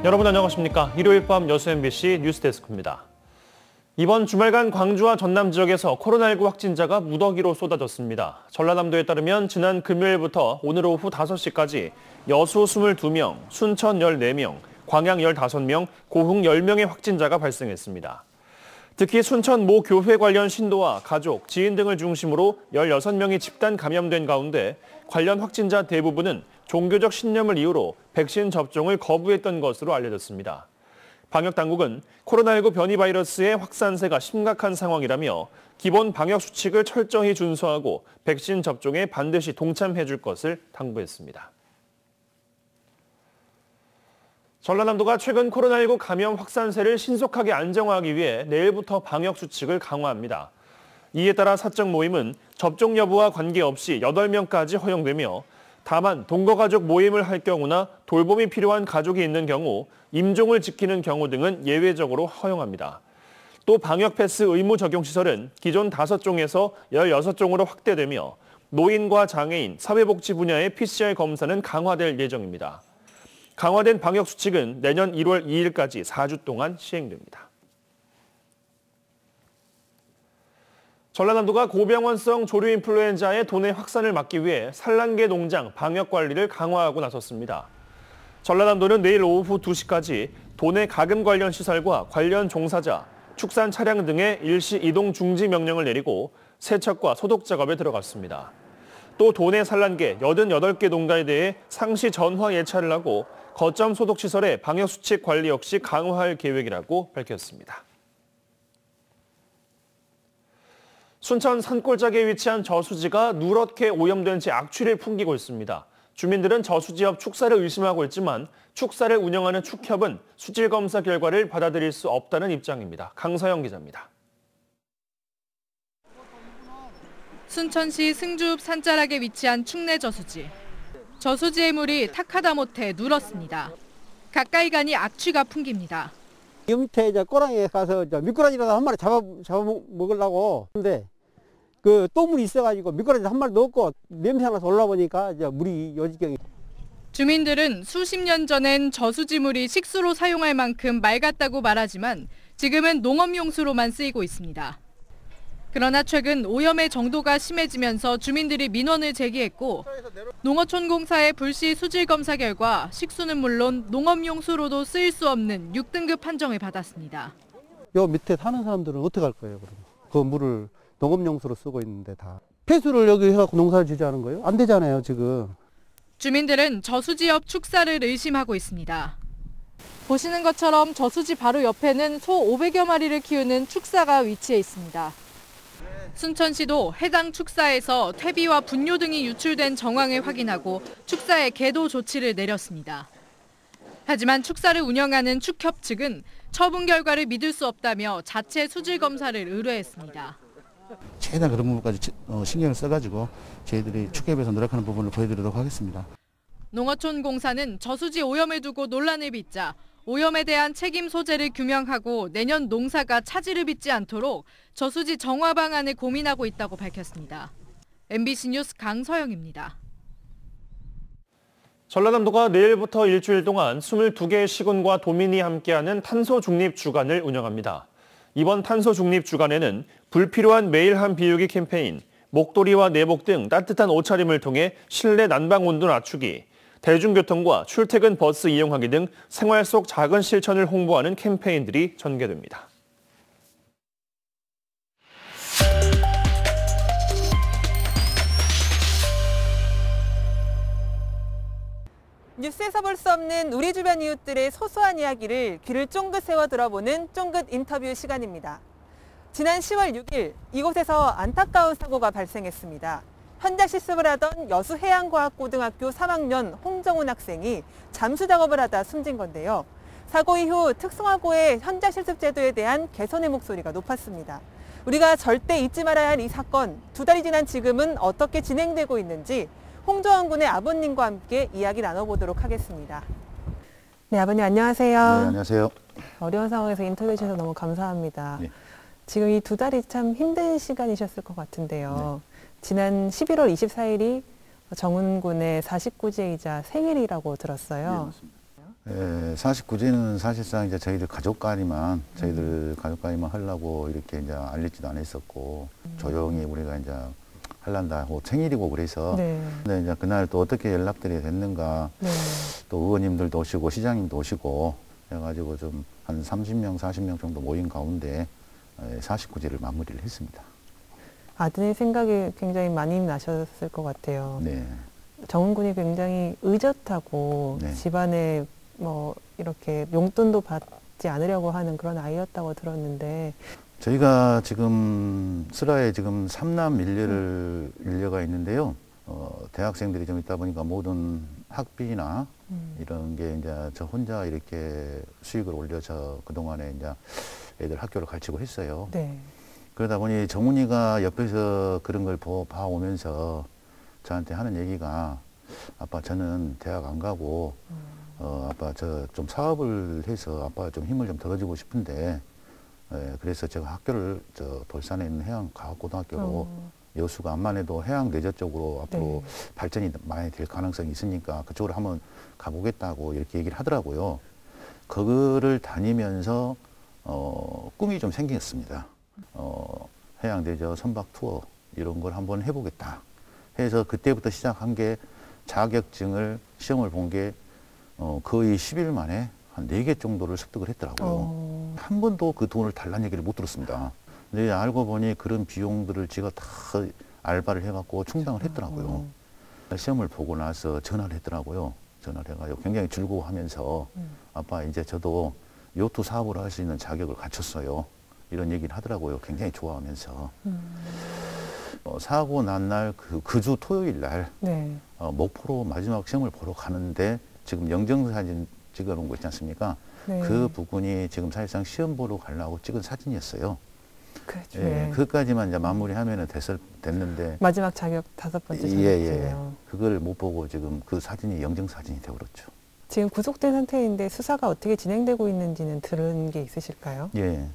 여러분 안녕하십니까? 일요일 밤 여수 MBC 뉴스데스크입니다. 이번 주말간 광주와 전남 지역에서 코로나19 확진자가 무더기로 쏟아졌습니다. 전라남도에 따르면 지난 금요일부터 오늘 오후 5시까지 여수 22명, 순천 14명, 광양 15명, 고흥 10명의 확진자가 발생했습니다. 특히 순천 모 교회 관련 신도와 가족, 지인 등을 중심으로 16명이 집단 감염된 가운데 관련 확진자 대부분은 종교적 신념을 이유로 백신 접종을 거부했던 것으로 알려졌습니다. 방역당국은 코로나19 변이 바이러스의 확산세가 심각한 상황이라며 기본 방역 수칙을 철저히 준수하고 백신 접종에 반드시 동참해 줄 것을 당부했습니다. 전라남도가 최근 코로나19 감염 확산세를 신속하게 안정화하기 위해 내일부터 방역 수칙을 강화합니다. 이에 따라 사적 모임은 접종 여부와 관계없이 8명까지 허용되며 다만 동거가족 모임을 할 경우나 돌봄이 필요한 가족이 있는 경우, 임종을 지키는 경우 등은 예외적으로 허용합니다. 또 방역 패스 의무 적용 시설은 기존 5종에서 16종으로 확대되며 노인과 장애인, 사회복지 분야의 PCR 검사는 강화될 예정입니다. 강화된 방역 수칙은 내년 1월 2일까지 4주 동안 시행됩니다. 전라남도가 고병원성 조류 인플루엔자의 도내 확산을 막기 위해 산란계 농장 방역 관리를 강화하고 나섰습니다. 전라남도는 내일 오후 2시까지 도내 가금 관련 시설과 관련 종사자, 축산 차량 등의 일시 이동 중지 명령을 내리고 세척과 소독 작업에 들어갔습니다. 또 도내 산란계 88개 농가에 대해 상시 전화 예찰을 하고 거점 소독 시설의 방역 수칙 관리 역시 강화할 계획이라고 밝혔습니다. 순천 산골짜기에 위치한 저수지가 누렇게 오염된 채 악취를 풍기고 있습니다. 주민들은 저수지 옆 축사를 의심하고 있지만 축사를 운영하는 축협은 수질 검사 결과를 받아들일 수 없다는 입장입니다. 강서영 기자입니다. 순천시 승주읍 산자락에 위치한 축내 저수지. 저수지의 물이 탁하다 못해 누렇습니다. 가까이 가니 악취가 풍깁니다. 이 밑에 이제 꼬랑이에 가서 미꾸라지라도 한 마리 잡아 먹으려고. 근데 그 또 물이 있어가지고 미꾸라지 한 마리 넣었고 냄새 나서 올라보니까 이제 물이 여지경이. 주민들은 수십 년 전엔 저수지 물이 식수로 사용할 만큼 맑았다고 말하지만 지금은 농업용수로만 쓰이고 있습니다. 그러나 최근 오염의 정도가 심해지면서 주민들이 민원을 제기했고 농어촌공사의 불시 수질 검사 결과 식수는 물론 농업용수로도 쓰일 수 없는 6등급 판정을 받았습니다. 요 밑에 사는 사람들은 어떻게 할 거예요, 그럼? 그 물을 농업용수로 쓰고 있는데 다. 폐수를 여기 해갖고 농사를 지자는 거예요? 안 되잖아요, 지금. 주민들은 저수지 옆 축사를 의심하고 있습니다. 보시는 것처럼 저수지 바로 옆에는 소 500여 마리를 키우는 축사가 위치해 있습니다. 순천시도 해당 축사에서 퇴비와 분뇨 등이 유출된 정황을 확인하고 축사에 계도 조치를 내렸습니다. 하지만 축사를 운영하는 축협 측은 처분 결과를 믿을 수 없다며 자체 수질 검사를 의뢰했습니다. 최대한 그런 부분까지 신경을 써가지고 저희들이 축협에서 노력하는 부분을 보여드리도록 하겠습니다. 농어촌공사는 저수지 오염을 두고 논란을 빚자 오염에 대한 책임 소재를 규명하고 내년 농사가 차질을 빚지 않도록 저수지 정화 방안을 고민하고 있다고 밝혔습니다. MBC 뉴스 강서영입니다. 전라남도가 내일부터 일주일 동안 22개의 시군과 도민이 함께하는 탄소 중립 주간을 운영합니다. 이번 탄소 중립 주간에는 불필요한 매일 한 비우기 캠페인, 목도리와 내복 등 따뜻한 옷차림을 통해 실내 난방 온도 낮추기, 대중교통과 출퇴근 버스 이용하기 등 생활 속 작은 실천을 홍보하는 캠페인들이 전개됩니다. 뉴스에서 볼 수 없는 우리 주변 이웃들의 소소한 이야기를 귀를 쫑긋 세워 들어보는 쫑긋 인터뷰 시간입니다. 지난 10월 6일 이곳에서 안타까운 사고가 발생했습니다. 현장 실습을 하던 여수해양과학고등학교 3학년 홍정훈 학생이 잠수 작업을 하다 숨진 건데요. 사고 이후 특성화고의 현장 실습 제도에 대한 개선의 목소리가 높았습니다. 우리가 절대 잊지 말아야 할 이 사건, 2달이 지난 지금은 어떻게 진행되고 있는지 홍정훈 군의 아버님과 함께 이야기 나눠보도록 하겠습니다. 네, 아버님 안녕하세요. 네, 안녕하세요. 어려운 상황에서 인터뷰해 주셔서 너무 감사합니다. 네. 지금 이 2달이 참 힘든 시간이셨을 것 같은데요. 네. 지난 11월 24일이 정훈 군의 49제이자 생일이라고 들었어요. 네, 맞습니다. 49제는 사실상 이제 저희들 가족간에만 하려고 이렇게 이제 알리지도 않았었고, 조용히 우리가 이제 할란다, 뭐 생일이고 그래서. 네. 근데 이제 그날 또 어떻게 연락들이 됐는가, 네. 또 의원님들도 오시고, 시장님도 오시고, 해가지고 좀 한 30명, 40명 정도 모인 가운데 49제를 마무리를 했습니다. 아드님 생각이 굉장히 많이 나셨을 것 같아요. 네. 정훈 군이 굉장히 의젓하고 네. 집안에 뭐 이렇게 용돈도 받지 않으려고 하는 그런 아이였다고 들었는데. 저희가 지금 슬하에 지금 3남 일녀가 있는데요. 대학생들이 좀 있다 보니까 모든 학비나 이런 게 이제 저 혼자 이렇게 수익을 올려서 그동안에 이제 애들 학교를 가르치고 했어요. 네. 그러다 보니 정훈이가 옆에서 그런 걸 봐오면서 저한테 하는 얘기가, 아빠 저는 대학 안 가고 아빠 저 좀 사업을 해서 아빠 좀 힘을 좀 덜어주고 싶은데, 그래서 제가 학교를 저 돌산에 있는 해양과학고등학교로 여수가 암만해도 해양내저 쪽으로 앞으로 네. 발전이 많이 될 가능성이 있으니까 그쪽으로 한번 가보겠다고 이렇게 얘기를 하더라고요. 그거를 다니면서 꿈이 좀 생겼습니다. 해양내저 선박 투어 이런 걸 한번 해보겠다 해서 그때부터 시작한 게, 자격증을 시험을 본 게 거의 10일 만에 한 4개 정도를 습득을 했더라고요. 한 번도 그 돈을 달라는 얘기를 못 들었습니다. 근데 알고 보니 그런 비용들을 제가 다 알바를 해갖고 충당을 했더라고요. 시험을 보고 나서 전화를 했더라고요. 전화를 해가지고 굉장히 즐거워하면서 아빠 이제 저도 요트 사업을 할 수 있는 자격을 갖췄어요. 이런 얘기를 하더라고요. 굉장히 좋아하면서. 사고 난 날 그 주 토요일 날 네. 목포로 마지막 시험을 보러 가는데 지금 영정사진 찍어놓은 거 있지 않습니까? 네. 그 부분이 지금 사실상 시험 보러 가려고 찍은 사진이었어요. 그렇죠. 예, 그까지만 이제 마무리하면은 됐는데 마지막 자격 5번째 자격증이요. 예. 그걸 못 보고 지금 그 사진이 영정사진이 되어버렸죠. 지금 구속된 상태인데 수사가 어떻게 진행되고 있는지는 들은 게 있으실까요? 예.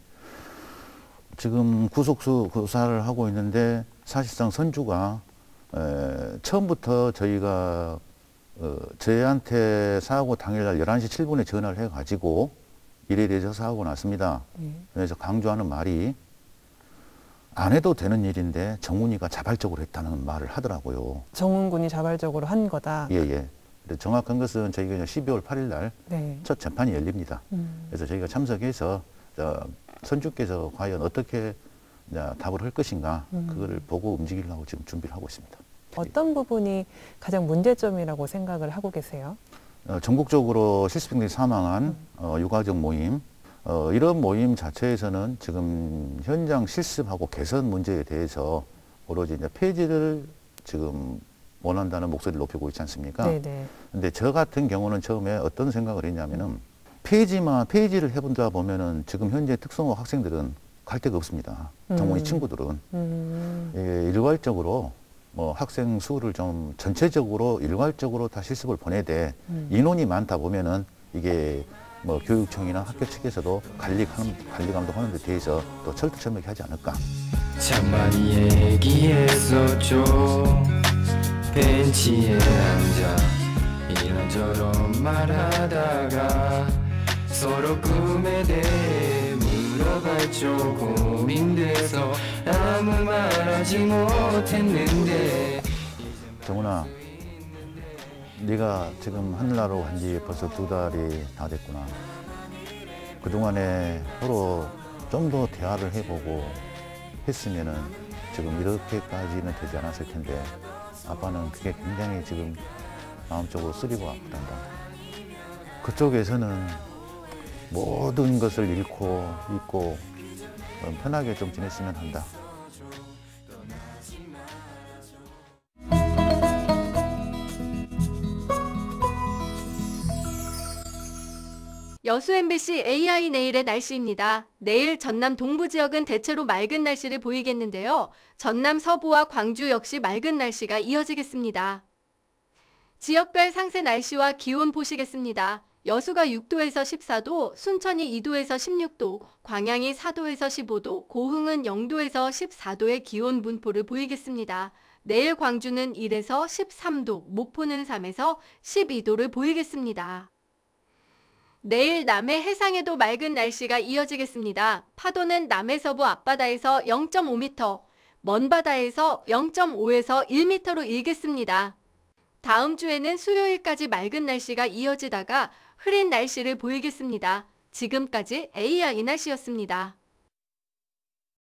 지금 구속수사를 하고 있는데, 사실상 선주가 처음부터 저희가 저희한테 사고 당일날 11시 7분에 전화를 해가지고 이래 이래서 사고 났습니다. 그래서 강조하는 말이, 안 해도 되는 일인데 정훈이가 자발적으로 했다는 말을 하더라고요. 정훈 군이 자발적으로 한 거다. 예. 정확한 것은 저희가 12월 8일 날 첫 네. 재판이 열립니다. 그래서 저희가 참석해서 선주께서 과연 어떻게 답을 할 것인가, 그거를 보고 움직이려고 지금 준비를 하고 있습니다. 어떤 부분이 가장 문제점이라고 생각을 하고 계세요? 전국적으로 실습생들이 사망한 유가족 모임, 이런 모임 자체에서는 지금 현장 실습하고 개선 문제에 대해서 오로지 이제 폐지를 지금 원한다는 목소리를 높이고 있지 않습니까? 네네. 근데 저 같은 경우는 처음에 어떤 생각을 했냐면은, 폐지를 해본다 보면은 지금 현재 특성화 학생들은 갈 데가 없습니다. 정훈이 친구들은. 일괄적으로 뭐 학생 수를 좀 전체적으로 일괄적으로 다 실습을 보내야 돼. 인원이 많다 보면은 이게 뭐 교육청이나 학교 측에서도 관리 감독하는 데 대해서 또 철두철미하게 하지 않을까. 참 많이 얘기했었죠. 벤치에 앉아 이런저런 말하다가 서로 꿈에 대해 물어봤죠. 고민돼서 아무 말하지 못했는데. 정훈아, 네가 지금 하늘나라로 간 지 벌써 2달이 다 됐구나. 그동안에 서로 좀 더 대화를 해보고 했으면은 지금 이렇게까지는 되지 않았을 텐데, 아빠는 그게 굉장히 지금 마음적으로 쓰리고 아프단다. 그쪽에서는 모든 것을 잃고 잊고 편하게 좀 지냈으면 한다. 여수 MBC AI 내일의 날씨입니다. 내일 전남 동부 지역은 대체로 맑은 날씨를 보이겠는데요. 전남 서부와 광주 역시 맑은 날씨가 이어지겠습니다. 지역별 상세 날씨와 기온 보시겠습니다. 여수가 6도에서 14도, 순천이 2도에서 16도, 광양이 4도에서 15도, 고흥은 0도에서 14도의 기온 분포를 보이겠습니다. 내일 광주는 1에서 13도, 목포는 3에서 12도를 보이겠습니다. 내일 남해 해상에도 맑은 날씨가 이어지겠습니다. 파도는 남해 서부 앞바다에서 0.5m, 먼 바다에서 0.5에서 1m로 일겠습니다. 다음 주에는 수요일까지 맑은 날씨가 이어지다가 흐린 날씨를 보이겠습니다. 지금까지 AI 날씨였습니다.